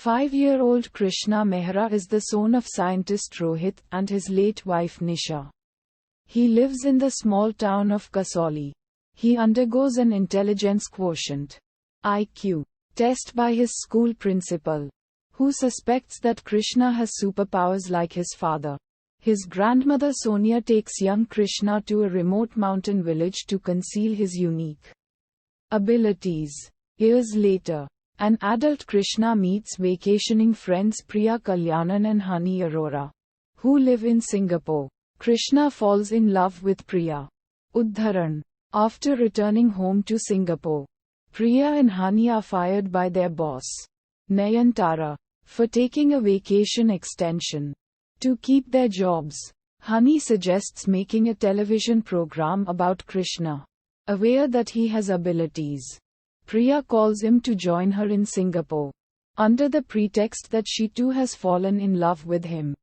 5-year-old Krishna Mehra is the son of scientist Rohit and his late wife Nisha. He lives in the small town of Kasauli. He undergoes an intelligence quotient (IQ) test by his school principal, who suspects that Krishna has superpowers like his father. His grandmother Sonia takes young Krishna to a remote mountain village to conceal his unique abilities. Years later, an adult Krishna meets vacationing friends Priya Kalyanan and Honey Arora, who live in Singapore. Krishna falls in love with Priya. Udharan. After returning home to Singapore, Priya and Honey are fired by their boss, Nayanthara, for taking a vacation extension. To keep their jobs, Honey suggests making a television program about Krishna. Aware that he has abilities, Priya calls him to join her in Singapore, under the pretext that she too has fallen in love with him.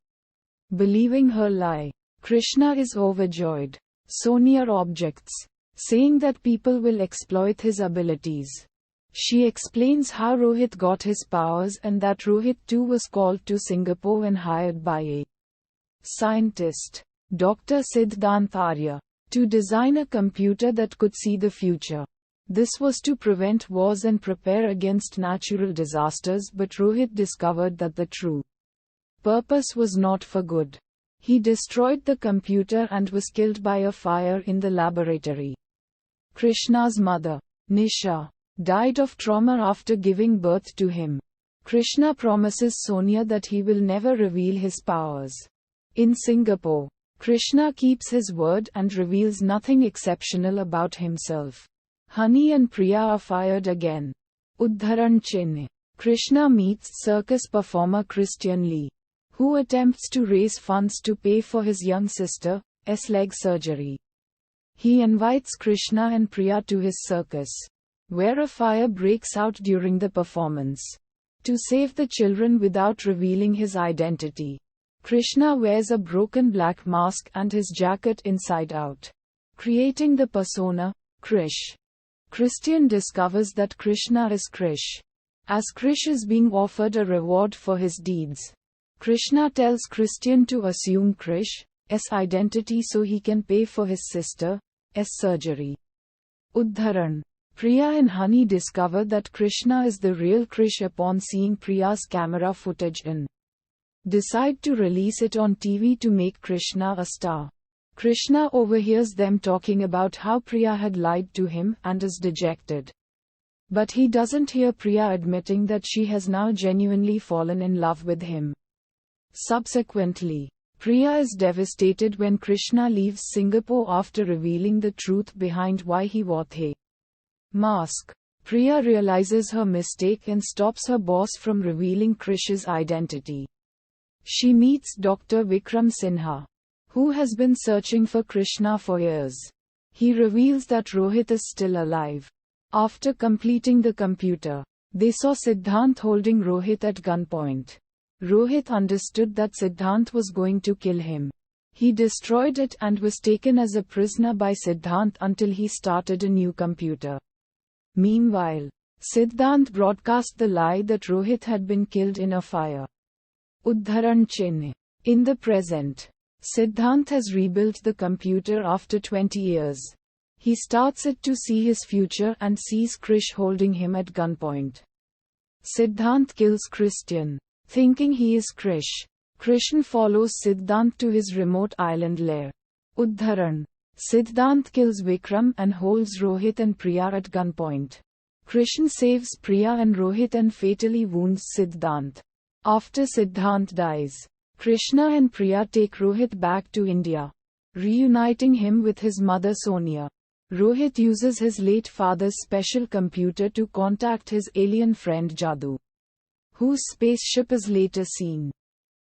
Believing her lie, Krishna is overjoyed. Sonia objects, saying that people will exploit his abilities. She explains how Rohit got his powers and that Rohit too was called to Singapore and hired by a scientist, Dr. Siddhant Arya, to design a computer that could see the future. This was to prevent wars and prepare against natural disasters, but Rohit discovered that the true purpose was not for good. He destroyed the computer and was killed by a fire in the laboratory. Krishna's mother, Nisha, died of trauma after giving birth to him. Krishna promises Sonia that he will never reveal his powers. In Singapore, Krishna keeps his word and reveals nothing exceptional about himself. Honey and Priya are fired again. Udharan Chinn. Krishna meets circus performer Christian Lee, who attempts to raise funds to pay for his young sister's leg surgery. He invites Krishna and Priya to his circus, where a fire breaks out during the performance. To save the children without revealing his identity, Krishna wears a broken black mask and his jacket inside out, creating the persona Krrish. Christian discovers that Krishna is Krrish, as Krrish is being offered a reward for his deeds. Krishna tells Christian to assume Krrish's identity so he can pay for his sister's surgery. Udharan. Priya and Honey discover that Krishna is the real Krrish upon seeing Priya's camera footage and decide to release it on TV to make Krishna a star. Krishna overhears them talking about how Priya had lied to him and is dejected. But he doesn't hear Priya admitting that she has now genuinely fallen in love with him. Subsequently, Priya is devastated when Krishna leaves Singapore after revealing the truth behind why he wore the mask. Priya realizes her mistake and stops her boss from revealing Krish's identity. She meets Dr. Vikram Sinha, who has been searching for Krishna for years. He reveals that Rohit is still alive. After completing the computer, they saw Siddhant holding Rohit at gunpoint. Rohit understood that Siddhant was going to kill him. He destroyed it and was taken as a prisoner by Siddhant until he started a new computer. Meanwhile, Siddhant broadcast the lie that Rohit had been killed in a fire. Udharan Chinn. In the present, Siddhant has rebuilt the computer after 20 years. He starts it to see his future and sees Krrish holding him at gunpoint. Siddhant kills Christian, thinking he is Krrish. Krishna follows Siddhant to his remote island lair. Udharan. Siddhant kills Vikram and holds Rohit and Priya at gunpoint. Krishna saves Priya and Rohit and fatally wounds Siddhant. After Siddhant dies, Krishna and Priya take Rohit back to India, reuniting him with his mother Sonia. Rohit uses his late father's special computer to contact his alien friend Jadoo, whose spaceship is later seen